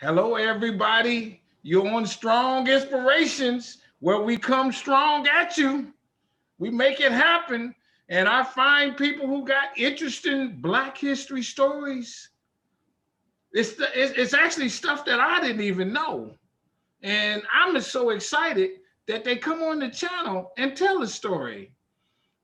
Hello, everybody. You're on Strong Inspirations, where we come strong at you. We make it happen. And I find people who got interesting Black history stories. It's actually stuff that I didn't even know. And I'm just so excited that they come on the channel and tell a story.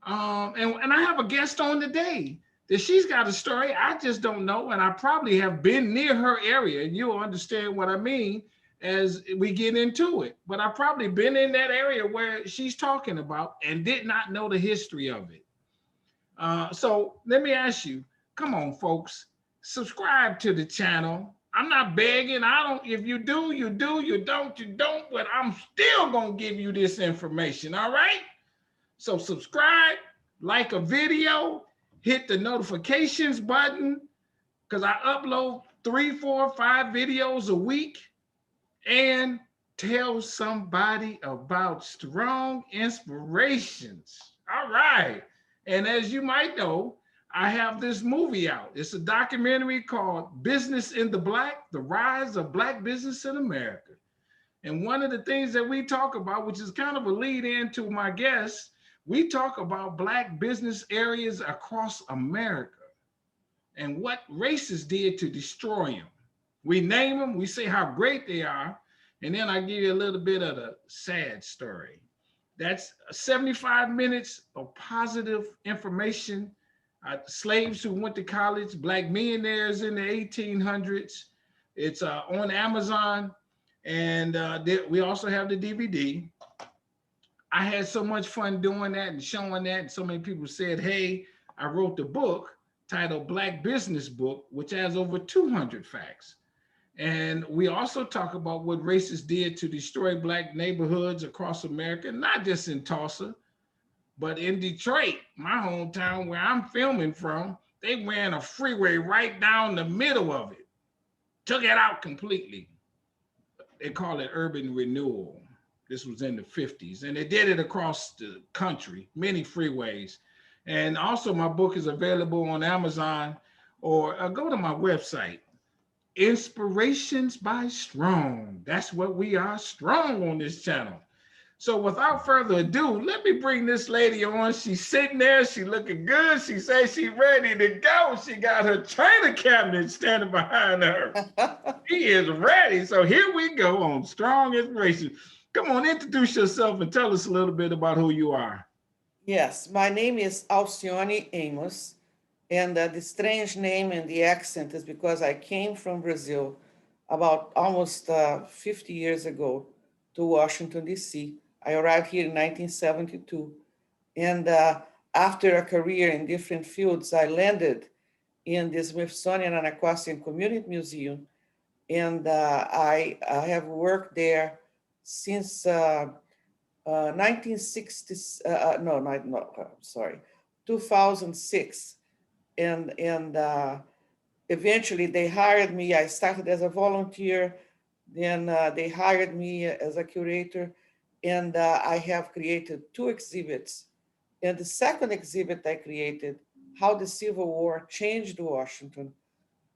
And I have a guest on today that she's got a story I just don't know, and I probably have been near her area, and you'll understand what I mean as we get into it. But I've probably been in that area where she's talking about and did not know the history of it. So let me ask you, come on, folks, subscribe to the channel. I'm not begging. I don't. If you do, you do. You don't, you don't. But I'm still gonna give you this information. All right. So subscribe, like a video, hit the notifications button because I upload 3, 4, 5 videos a week, and tell somebody about Strong Inspirations. All right. And as you might know, I have this movie out. It's a documentary called Business in the Black, The Rise of Black Business in America. And one of the things that we talk about, which is kind of a lead in to my guests, we talk about Black business areas across America and what races did to destroy them. We name them, we say how great they are, and then I give you a little bit of the sad story. That's 75 minutes of positive information. Slaves who went to college, Black millionaires in the 1800s. It's on Amazon, and we also have the DVD. I had so much fun doing that and showing that, and so many people said, hey, I wrote the book titled Black Business Book, which has over 200 facts. And we also talk about what racists did to destroy Black neighborhoods across America, not just in Tulsa, but in Detroit, my hometown where I'm filming from. They ran a freeway right down the middle of it, took it out completely. They call it urban renewal. This was in the 50s, and they did it across the country, many freeways. And also my book is available on Amazon, or go to my website, Inspirations by Strong. That's what we are, strong on this channel. So without further ado, let me bring this lady on. She's sitting there, she looking good. She says she's ready to go. She got her trainer cabinet standing behind her. She is ready. So here we go on Strong Inspiration. Come on, introduce yourself and tell us a little bit about who you are. Yes, my name is Alcione Amos, and the strange name and the accent is because I came from Brazil about almost 50 years ago to Washington, D.C. I arrived here in 1972, and after a career in different fields, I landed in the Smithsonian Anacostia Community Museum, and I have worked there since 1960s, no, no, sorry, 2006. And eventually they hired me. I started as a volunteer, then they hired me as a curator, and I have created 2 exhibits. And the second exhibit I created, How the Civil War Changed Washington,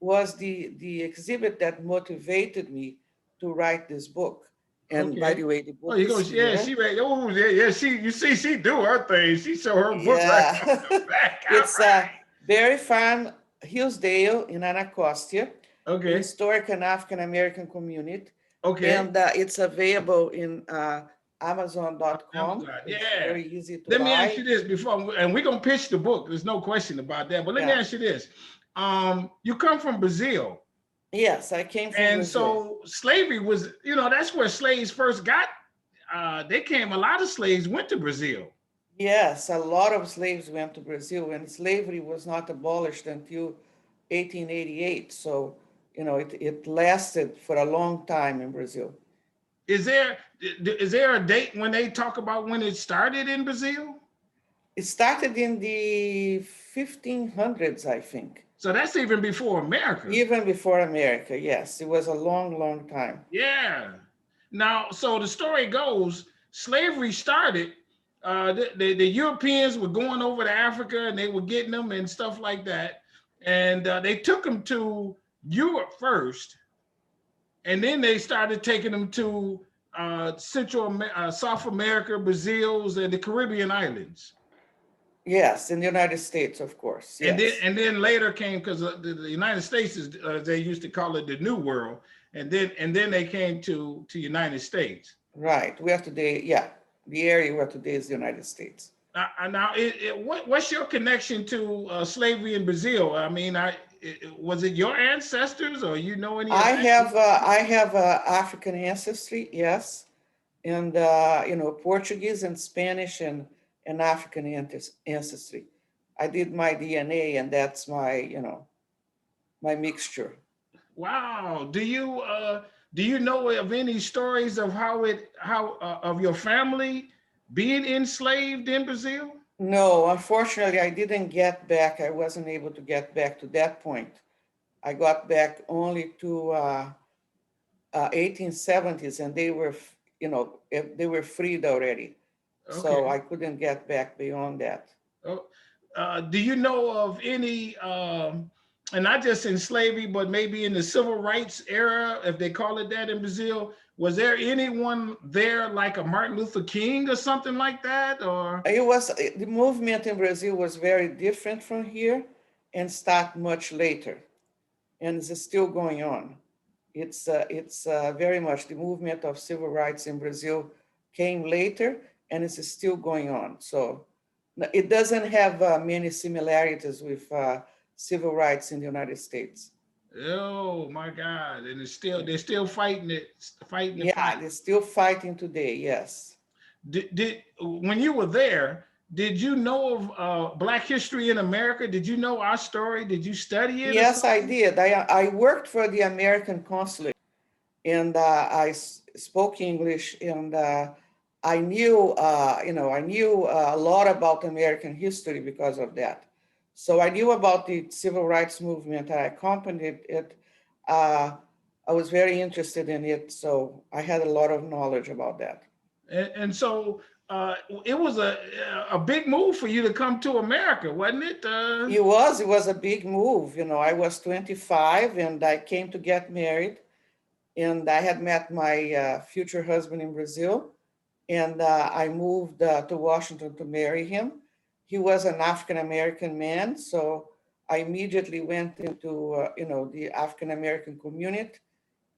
was the exhibit that motivated me to write this book. And by Okay. the way, the Oh, book you go, is yeah, here. she ready. Oh, yeah, yeah. You see, she do her thing. She show her book right Yeah, on the back. All it's right. Barry Farm-Hillsdale in Anacostia, the Okay. historic and African American community. Okay. And it's available in Amazon.com. Amazon. It's Yeah. very easy to Let me ask you buy. this before, and we're gonna pitch the book. There's no question about that. But let me Yeah. ask you this. You come from Brazil. Yes, I came from And Brazil. so slavery was, that's where slaves first got. They came, a lot of slaves went to Brazil. Yes, a lot of slaves went to Brazil, and slavery was not abolished until 1888. So, it lasted for a long time in Brazil. Is there is there a date when they talk about when it started in Brazil? It started in the 1500s, I think. So that's even before America. Even before America, yes. It was a long, long time. Yeah. Now, so the story goes, slavery started. The Europeans were going over to Africa and they were getting them and stuff like that. And they took them to Europe first. and then they started taking them to South America, Brazil's, and the Caribbean islands. Yes, in the United States, of course. Yes. And then later came, because the United States is, they used to call it the New World, and then they came to United States. Right. We have today, yeah, the area where today is the United States. Now, what's your connection to slavery in Brazil? I mean, was it your ancestors, or you know any of that? I have African ancestry, yes, and Portuguese and Spanish and African ancestry. I did my DNA, and that's my my mixture. Wow. Do you know of any stories of how of your family being enslaved in Brazil? No, unfortunately, I didn't get back. I wasn't able to get back to that point. I got back only to 1870s, and they were, they were freed already. So Okay. I couldn't get back beyond that. Oh, do you know of any, and not just in slavery, but maybe in the civil rights era, if they call it that in Brazil? Was there anyone there like a Martin Luther King or something like that? Or It was the movement in Brazil was very different from here, and start much later, and it's still going on. It's very much the movement of civil rights in Brazil came later, and it's still going on. So it doesn't have many similarities with civil rights in the United States. oh my God, and Yeah, they're still fighting it, fighting the yeah, fight. they're still fighting today. Yes. Did when you were there, did you know of Black history in America? Did you know our story? Did you study it or Yes, I something? did. I worked for the American consulate, and spoke English, and I knew a lot about American history because of that. So I knew about the civil rights movement. I accompanied it. Uh, I was very interested in it, so I had a lot of knowledge about that. And so it was a big move for you to come to America, wasn't it? It was a big move. I was 25, and I came to get married, and I had met my future husband in Brazil, and I moved to Washington to marry him. He was an African American man, so I immediately went into the African American community,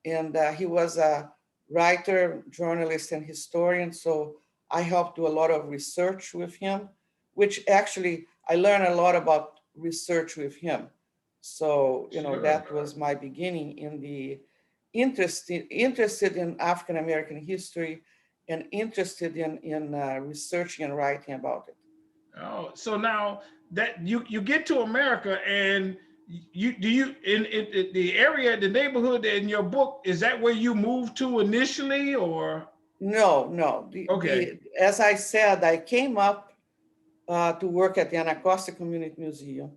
and he was a writer, journalist, and historian. So I helped do a lot of research with him, which actually I learned a lot about research with him. So Sure. that was my beginning in the interested in African American history, and interested in researching and writing about it. Oh, so now that you get to America, and you do you in the area, the neighborhood in your book, is that where you moved to initially, or No, no. okay? As I said, I came up to work at the Anacostia Community Museum,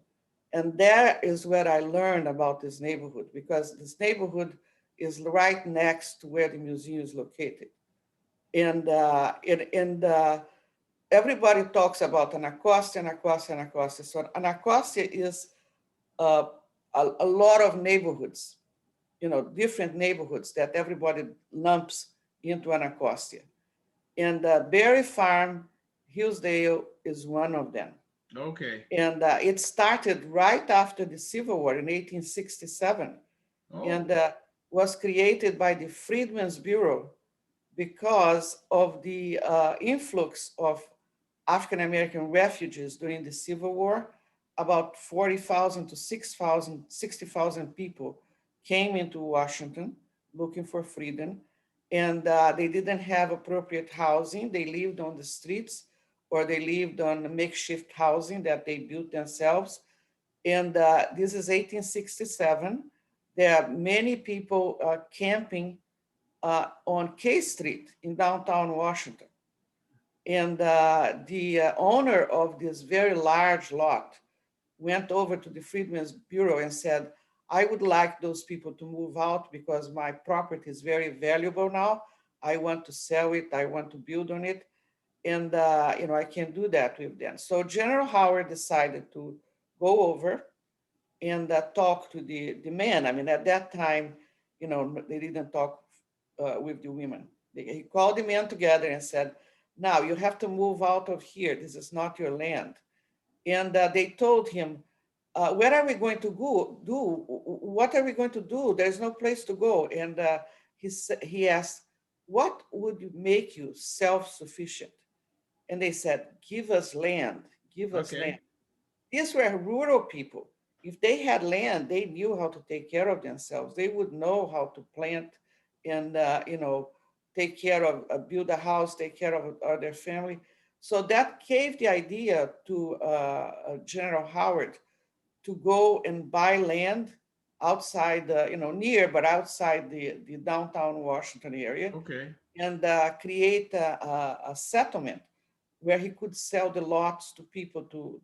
and there is where I learned about this neighborhood, because this neighborhood is right next to where the museum is located. And everybody talks about Anacostia, Anacostia, Anacostia. So Anacostia is uh, a lot of neighborhoods, different neighborhoods that everybody lumps into Anacostia. And Barry Farm-Hillsdale is one of them. Okay. And it started right after the Civil War in 1867, Oh, and was created by the Freedmen's Bureau because of the influx of African American refugees during the Civil War. About 40,000 to 6,000, 60,000 people came into Washington looking for freedom, and they didn't have appropriate housing. They lived on the streets, or they lived on makeshift housing that they built themselves. And this is 1867. There are many people camping on K Street in downtown Washington. And the owner of this very large lot went over to the Freedmen's Bureau and said, I would like those people to move out because my property is very valuable now. I want to sell it. I want to build on it. And, I can do that with them. So General Howard decided to go over and talk to the man. I mean, at that time, they didn't talk with the women. He called the men together and said, now you have to move out of here. This is not your land. And they told him, where are we going to go? What are we going to do? There's no place to go. And he asked, what would make you self-sufficient? And they said, give us land, give us land. Okay. These were rural people. If they had land, they knew how to take care of themselves. They would know how to plant and, take care of, build a house, take care of their family. So that gave the idea to General Howard to go and buy land outside, near, but outside the downtown Washington area, Okay. and create a settlement where he could sell the lots to people to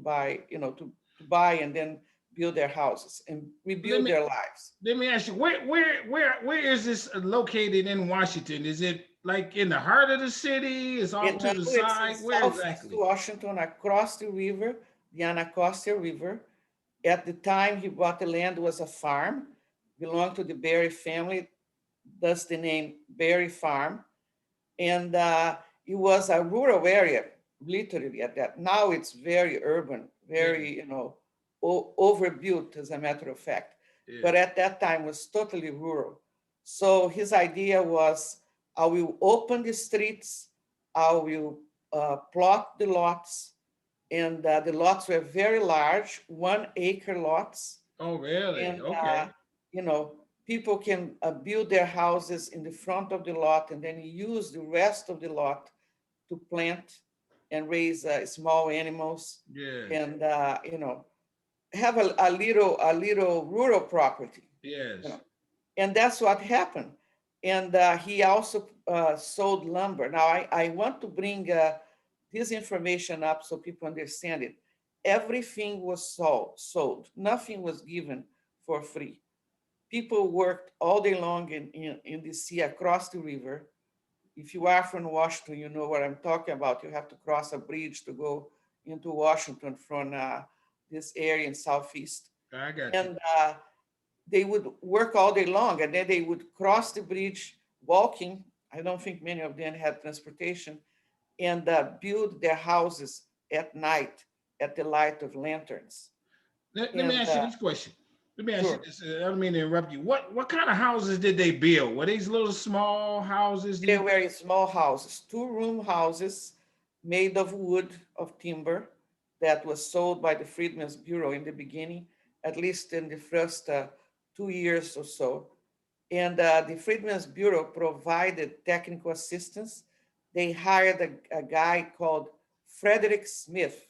buy, to buy and then build their houses and Let rebuild me their lives. let me ask you, where is this located in Washington? Is it like in the heart of the city? Is off Now to the it's in side? Where southeast exactly? Washington, across the river, the Anacostia River. At the time he bought the land, was a farm, belonged to the Barry family, thus the name Barry Farm. And it was a rural area, literally at that. Now it's very urban, Yeah, very, overbuilt, as a matter of fact. yeah. But at that time was totally rural. So his idea was, I will open the streets, I will plot the lots, and the lots were very large, 1 acre lots, Oh, really? and Okay. you know people can build their houses in the front of the lot and then use the rest of the lot to plant and raise small animals Yes. and have a little rural property, you Yes. know and that's what happened. And he also sold lumber. Now I want to bring this information up so people understand it. Everything was sold. Nothing was given for free. People worked all day long in the sea across the river. If you are from Washington, you know what I'm talking about. You have to cross a bridge to go into Washington from this area in Southeast. I got you. And they would work all day long and then they would cross the bridge walking. I don't think many of them had transportation, and build their houses at night at the light of lanterns. Let me And ask you this question. Let me ask you sure, this. I don't mean to interrupt you. What kind of houses did they build? Were these little small houses? they were small houses, 2 room houses made of wood, of timber, that was sold by the Freedmen's Bureau in the beginning, at least in the first 2 years or so. And the Freedmen's Bureau provided technical assistance. They hired a guy called Frederick Smith,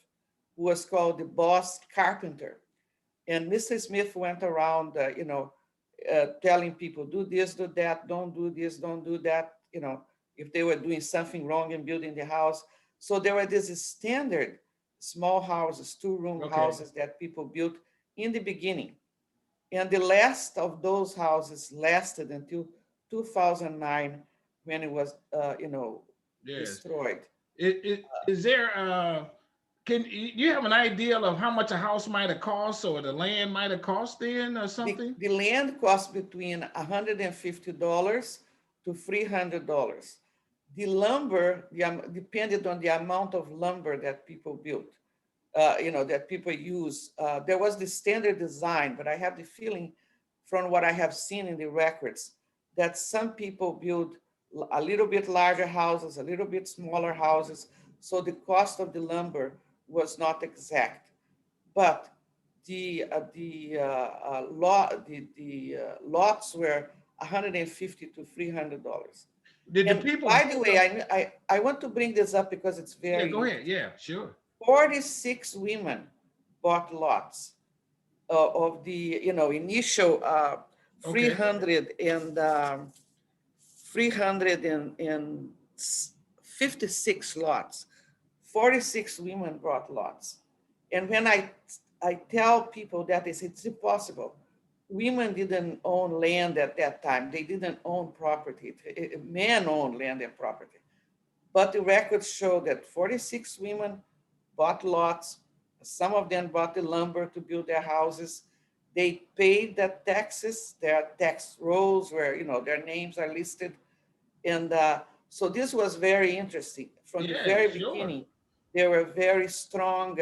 who was called the boss carpenter. And Mr. Smith went around, telling people, do this, do that, don't do this, don't do that, if they were doing something wrong in building the house. So there were these standard small houses, 2 room Okay. houses that people built in the beginning. And the last of those houses lasted until 2009 when it was, Yes. destroyed. Is there can you have an idea of how much a house might have cost or the land might have cost then or The, something? the land cost between $150 to $300. The lumber, depended on the amount of lumber that people built, that people use. There was the standard design, but I have the feeling from what I have seen in the records that some people build a little bit larger houses, a little bit smaller houses. So the cost of the lumber was not exact. But lots were 150 to $300. Did the And people by the build way, up? I want to bring this up because it's Yeah, very go ahead. interesting. Yeah, sure. 46 women bought lots of the initial Okay. 300 and 356 lots. 46 women brought lots. And when I tell people that it's impossible. Women didn't own land at that time. They didn't own property. Men owned land and property. But the records show that 46 women bought lots. Some of them bought the lumber to build their houses. They paid the taxes. There are tax rolls where, you know, their names are listed. And so this was very interesting. From the Yeah, very sure. beginning, there were very strong,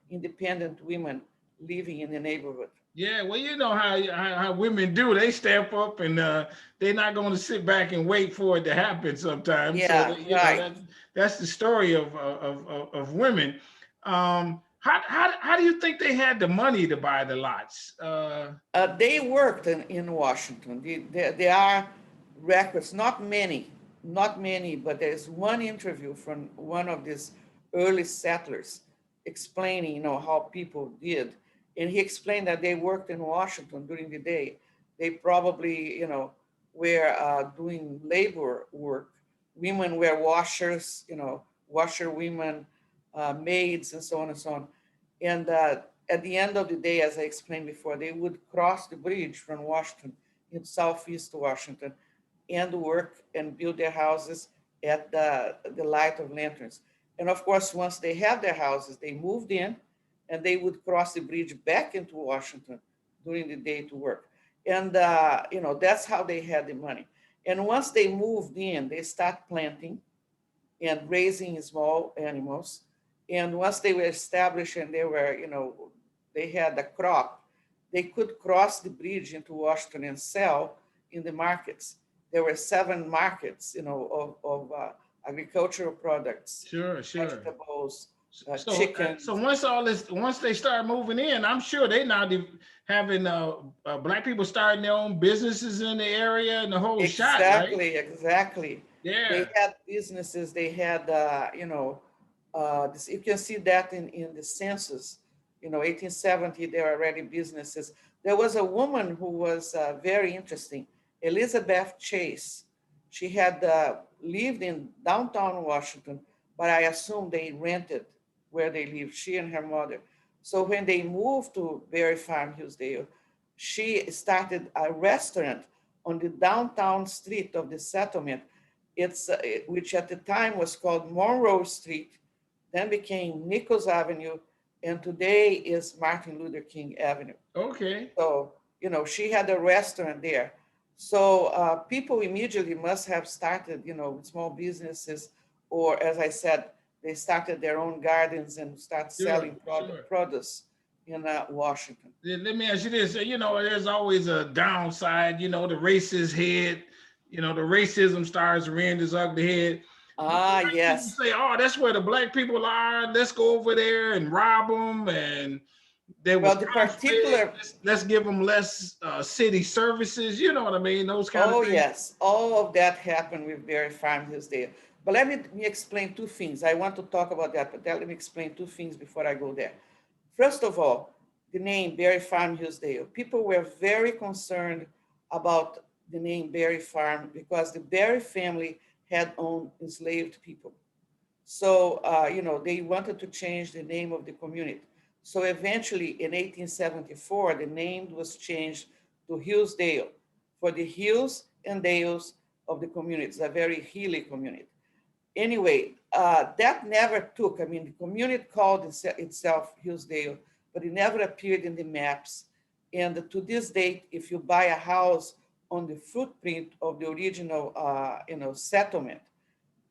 independent women living in the neighborhood. Yeah, well, you know how women do. They step up and they're not going to sit back and wait for it to happen sometimes. So Yeah, that, you know right. that's the story of women. How do you think they had the money to buy the lots? They worked in Washington. There are records, not many, but there's one interview from one of these early settlers explaining, you know, how people did. And he explained that they worked in Washington during the day. They probably, you know, were doing labor work. Women were washers, you know, washer women, maids, and so on and so on. And at the end of the day, as I explained before, they would cross the bridge from Washington in southeast Washington and work and build their houses at the light of lanterns. And of course, once they had their houses, they moved in and they would cross the bridge back into Washington during the day to work. And, you know, that's how they had the money. And once they moved in, they start planting and raising small animals. And once they were established and they were, you know, they had a crop, they could cross the bridge into Washington and sell in the markets. There were 7 markets, you know, of agricultural products, Sure, sure. vegetables, So chickens. once they start moving in, I'm sure they now having black people starting their own businesses in the area and the whole shot, right? Exactly, exactly. They Yeah. had businesses, they had, you know, this, you can see that in the census, you know, 1870, there are already businesses. There was a woman who was very interesting, Elizabeth Chase. She had lived in downtown Washington, but I assume they rented where they lived, she and her mother. So when they moved to Barry Farm-Hillsdale, she started a restaurant on the downtown street of the settlement, which at the time was called Monroe Street, then became Nichols Avenue, and today is Martin Luther King Avenue. Okay. So, you know, she had a restaurant there. So people immediately must have started, you know, small businesses, or as I said, they started their own gardens and start Sure, selling sure. produce in Washington. Let me ask you this. You know, there's always a downside, you know, the racist head, you know, the racism starts rearing its ugly head. The Ah, white people yes. say, oh, that's where the black people are. Let's go over there and rob them. And there was Well, the conflict. particular, Let's give them less city services. You know what I mean? Those kind of oh, things. yes, all of that happened with Barry Farm-Hillsdale. But let me explain 2 things. I want to talk about that, but let me explain 2 things before I go there. First of all, the name Barry Farm-Hillsdale. People were very concerned about the name Barry Farm because the Barry family had owned enslaved people. So, you know, they wanted to change the name of the community. So eventually in 1874, the name was changed to Hillsdale for the hills and dales of the community. It's a very hilly community. Anyway, that never took. I mean, the community called itself Hillsdale, but it never appeared in the maps. And to this date, if you buy a house on the footprint of the original, you know, settlement,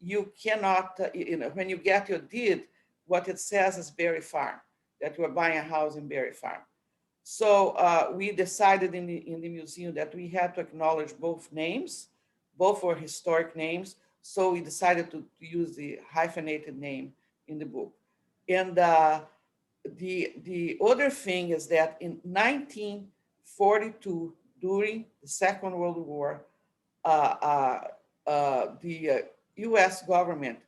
you cannot, you know, when you get your deed, what it says is Barry Farm, that you are buying a house in Barry Farm. So we decided in the museum that we had to acknowledge both names, both were historic names. So we decided to use the hyphenated name in the book. And the other thing is that in 1942, during the Second World War, the US government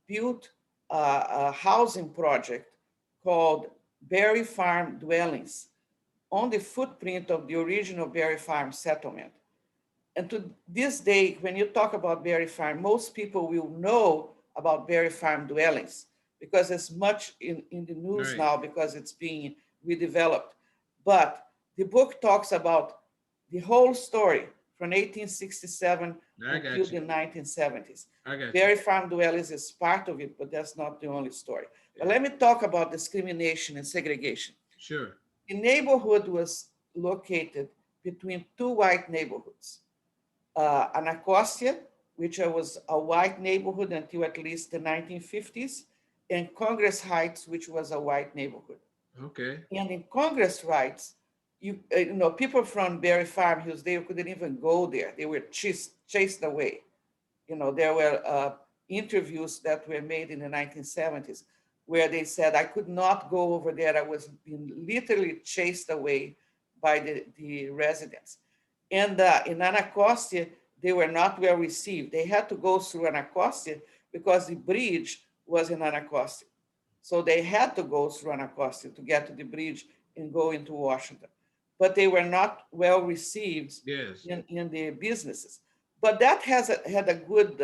built a housing project called Barry Farm Dwellings on the footprint of the original Barry Farm settlement. And to this day, when you talk about Barry Farm, most people will know about Barry Farm Dwellings because it's much in the news Right. now because it's being redeveloped. But the book talks about the whole story from 1867 I until got you. the 1970s. I got you. Barry Farm Dwellings is part of it, but that's not the only story. But Yeah. let me talk about discrimination and segregation. Sure. The neighborhood was located between two white neighborhoods. Anacostia, which was a white neighborhood until at least the 1950s, and Congress Heights, which was a white neighborhood. Okay. And in Congress Heights, people from Barry Farm-Hillsdale couldn't even go there. They were chased away. There were interviews that were made in the 1970s where they said, I could not go over there. I was being literally chased away by the residents. And in Anacostia, they were not well received. They had to go through Anacostia because the bridge was in Anacostia. So they had to go through Anacostia to get to the bridge and go into Washington. But they were not well received Yes. in the businesses. But that had a good,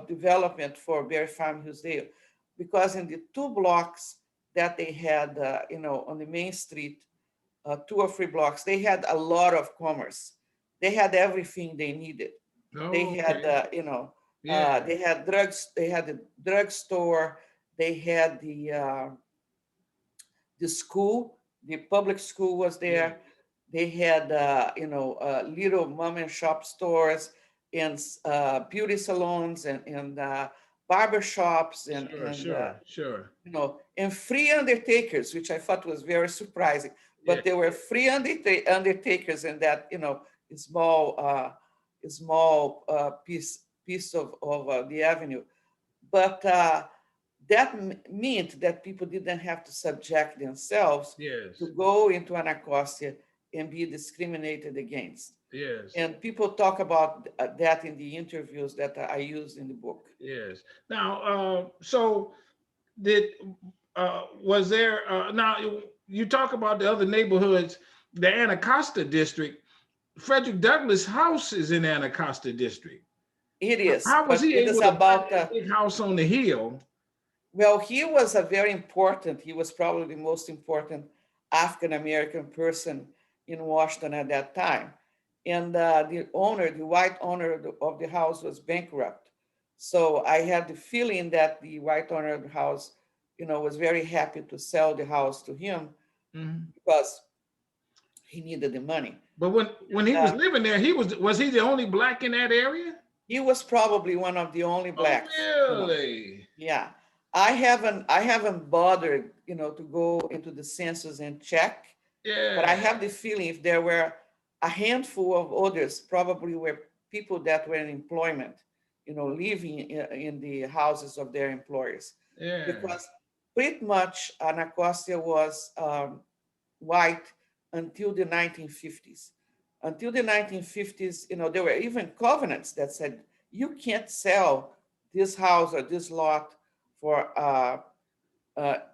development for Barry Farm-Hillsdale, because in the 2 blocks that they had, on the main street, 2 or 3 blocks, they had a lot of commerce. They had everything they needed. They Oh, had, okay. Yeah. they had drugs. They had the drugstore. They had the school. The public school was Yeah. there. They had, little mom and shop stores and beauty salons and barber shops Sure, and sure, sure. and free undertakers, which I thought was very surprising. Yeah. But there were free undertakers in that, small piece of the avenue. But that meant that people didn't have to subject themselves to Yes. go into Anacostia and be discriminated against. Yes. And people talk about that in the interviews that I used in the book. Yes. Now, so did was there now you talk about the other neighborhoods, the Anacostia district. Frederick Douglass' house is in Anacostia district. It is, How was but he it is able to buy about that big house on the hill? well, he was probably the most important African American person in Washington at that time. And the white owner of the house was bankrupt. So I had the feeling that the white owner of the house, was very happy to sell the house to him Mhm. because he needed the money. But when he was Uh, living there, was he the only black in that area? he was probably one of the only Oh, blacks. really? Yeah, I haven't bothered, to go into the census and check, but I Yeah. have the feeling if there were a handful of others, probably were people that were in employment, living in the houses of their employers, Yeah. because pretty much Anacostia was white until the 1950s. Until the 1950s, there were even covenants that said you can't sell this house or this lot for,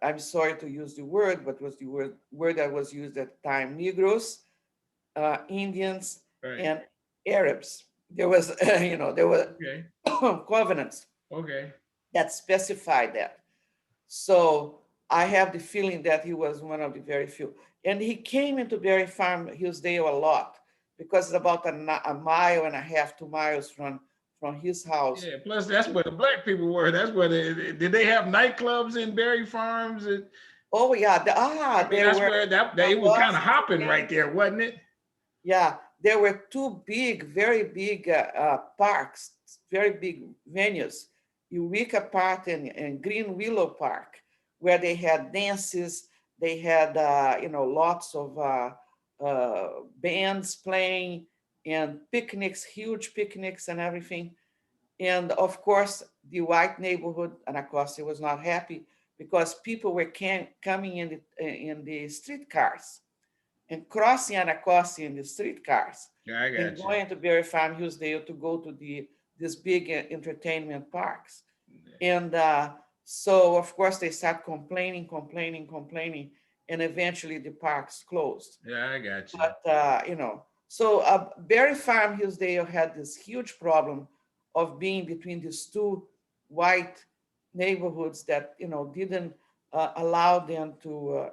I'm sorry to use the word, but was the word that was used at the time, Negroes, Indians, Right. and Arabs. There was, there were Okay. covenants Okay. that specified that. So I have the feeling that he was one of the very few. And he came into Barry Farm Hillsdale a lot because it's about a mile and a half, 2 miles from his house. Yeah. Plus, that's where the black people were. That's where did they have nightclubs in Berry Farms? Oh yeah, I mean, there that's were where that a it was kind of hopping lot. right there, wasn't it? Yeah, there were two very big parks, very big venues, Eureka Park and Green Willow Park, where they had dances. They had, lots of bands playing and picnics, huge picnics and everything. And of course, the white neighborhood, Anacostia, was not happy because people were coming in the streetcars and crossing Anacostia in the streetcars Yeah, I and got you. going to Barry Farm Hillsdale to go to these big entertainment parks. And so, of course, they start complaining, and eventually the parks closed. Yeah, I got you. But, so Barry Farm Hillsdale had this huge problem of being between these two white neighborhoods that, didn't allow them to,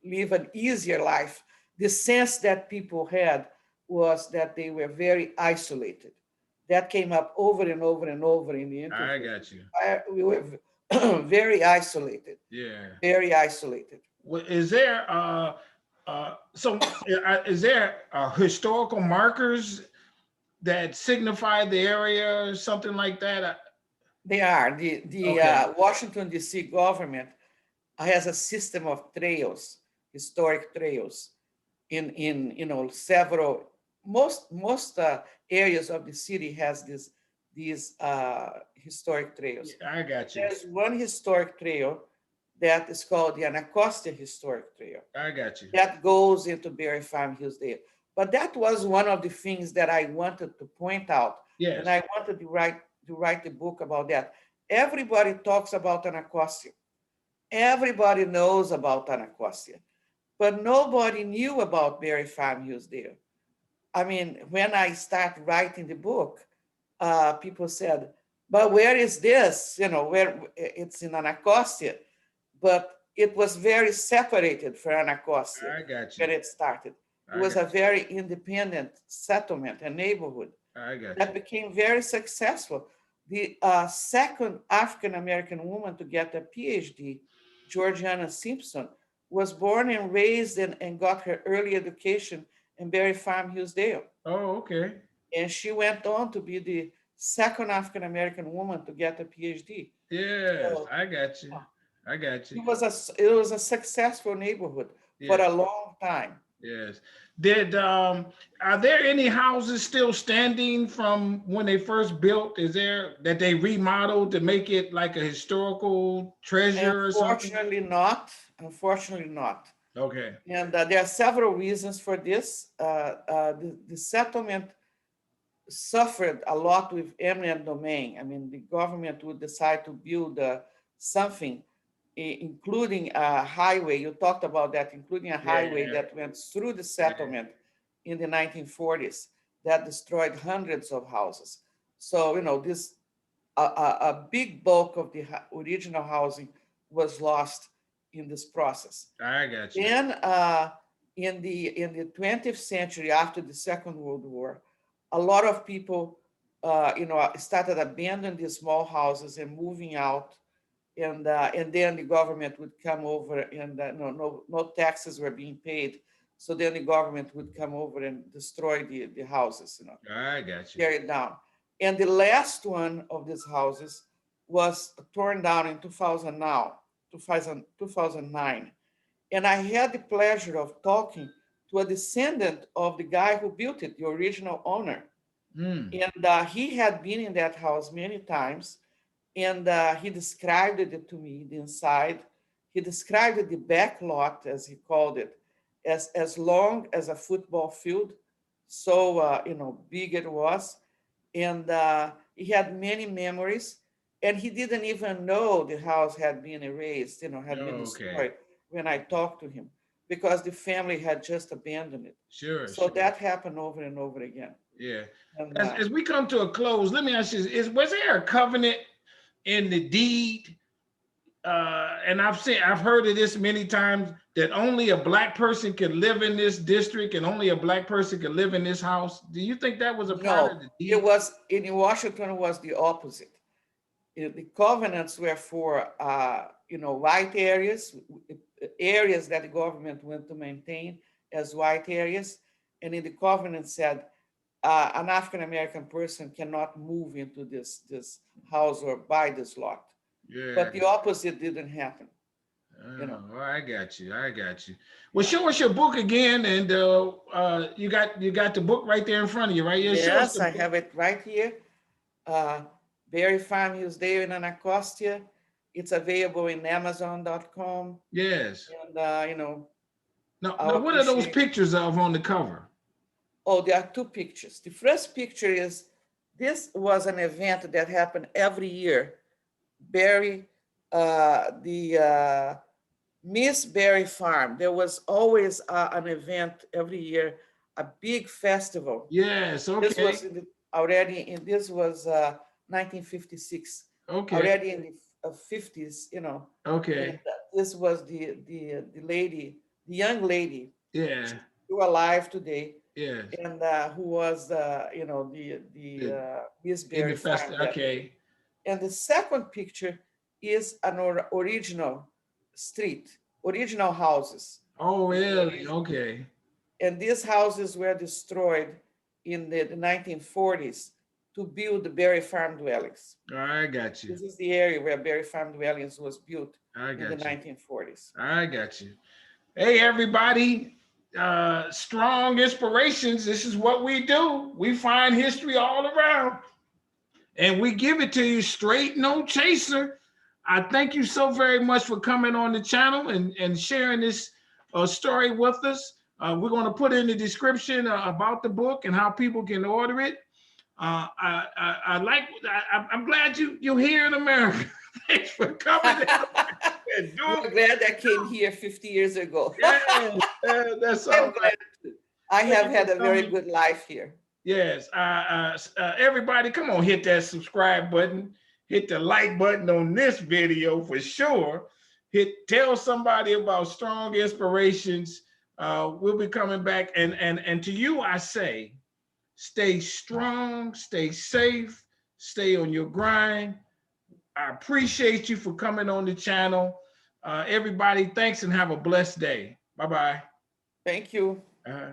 live an easier life. The sense that people had was that they were very isolated. That came up over and over and over in the I interviews. got you. We were very isolated, Yeah. very isolated. Is there Is there historical markers that signify the area or something like that? They are. The Okay. Washington, D.C. government has a system of trails, historic trails, in several, most areas of the city has these historic trails. Yeah, I got you. There's one historic trail that is called the Anacostia Historic Trail I got you. that goes into Barry Farm-Hillsdale. But that was one of the things that I wanted to point out, and Yes. I wanted to write the book about that. Everybody talks about Anacostia. Everybody knows about Anacostia, but nobody knew about Barry Farm-Hillsdale. I mean, when I started writing the book, people said, "But where is this? Where it's in Anacostia." But it was very separated from Anacostia I got you. when it started. It I was got a very independent settlement and neighborhood I got that you. became very successful. The second African American woman to get a PhD, Georgiana Simpson, was born and raised and got her early education in Barry Farm, Hillsdale. Oh, okay. And she went on to be the second African American woman to get a PhD. Yes, So I got you. I got you. it was a successful neighborhood for Yes. a long time. Yes. Did are there any houses still standing from when they first built? Is there that they remodeled to make it like a historical treasure or something? Unfortunately, not. Unfortunately, not. Okay. And there are several reasons for this. The settlement suffered a lot with eminent domain. I mean, the government would decide to build something, including a highway. You talked about that, including a Yeah, highway yeah, that went through the yeah. settlement in the 1940s that destroyed hundreds of houses. So, this a big bulk of the original housing was lost in this process. I got you. Then, in the 20th century, after the Second World War, a lot of people, started abandoning these small houses and moving out, and then the government would come over, and no taxes were being paid, so then the government would come over and destroy the houses, I got you. tear it down. And the last one of these houses was torn down in 2009. And I had the pleasure of talking to a descendant of the guy who built it, the original owner. Mm. And he had been in that house many times. And he described it to me, the inside. He described the back lot, as he called it, as long as a football field. So, big it was. And he had many memories. And he didn't even know the house had been erased, had been Oh, okay. destroyed when I talked to him, because the family had just abandoned it. Sure, So sure. that happened over and over again. Yeah. And As we come to a close, let me ask you: was there a covenant in the deed? And I've heard of this many times that only a black person can live in this district and only a black person can live in this house. Do you think that was a part of no, the it deed? was in Washington, it was the opposite. The covenants were for white areas that the government wanted to maintain as white areas, and in the covenant said an African American person cannot move into this house or buy this lot. Yeah. But the opposite didn't happen. Oh, I got you. I got you. Well, Yeah. show us your book again, and you got the book right there in front of you, right? Yeah, show us Yes, the I book. have it right here. Uh, Barry Farm-Hillsdale in Anacostia. It's available in Amazon.com. Yes. And, Now, I'll what are those appreciate. pictures of on the cover? Oh, there are two pictures. The first picture is this was an event that happened every year. Barry, the Miss Barry Farm. There was always an event every year, a big festival. Yes. This was Okay. this was 1956, Okay. already in the 50s, and Okay. this was the lady, the young lady, Yeah. still alive today, Yes. and who was the The, Miss in the Berry fest. Farm that day. Okay. And the second picture is an original street, original houses. Oh, really? Okay. And these houses were destroyed in the 1940s to build the Barry Farm dwellings. I got you. This is the area where Barry Farm dwellings was built I in the got you. 1940s. I got you. Hey, everybody. Strong inspirations. This is what we do. We find history all around and we give it to you straight, no chaser. I thank you so very much for coming on the channel and sharing this story with us. We're going to put in the description about the book and how people can order it. I'm glad you're here in America. Thanks for coming. I'm glad I came here 50 years ago. Yeah, that's all right. I have had a very good life here. Yes. Everybody, come on, hit that subscribe button. Hit the like button on this video for sure. Tell somebody about Strong Inspirations. We'll be coming back. And to you, I say, stay strong, stay safe, stay on your grind. I appreciate you for coming on the channel. Everybody, thanks and have a blessed day. Bye-bye. Thank you. Uh-huh.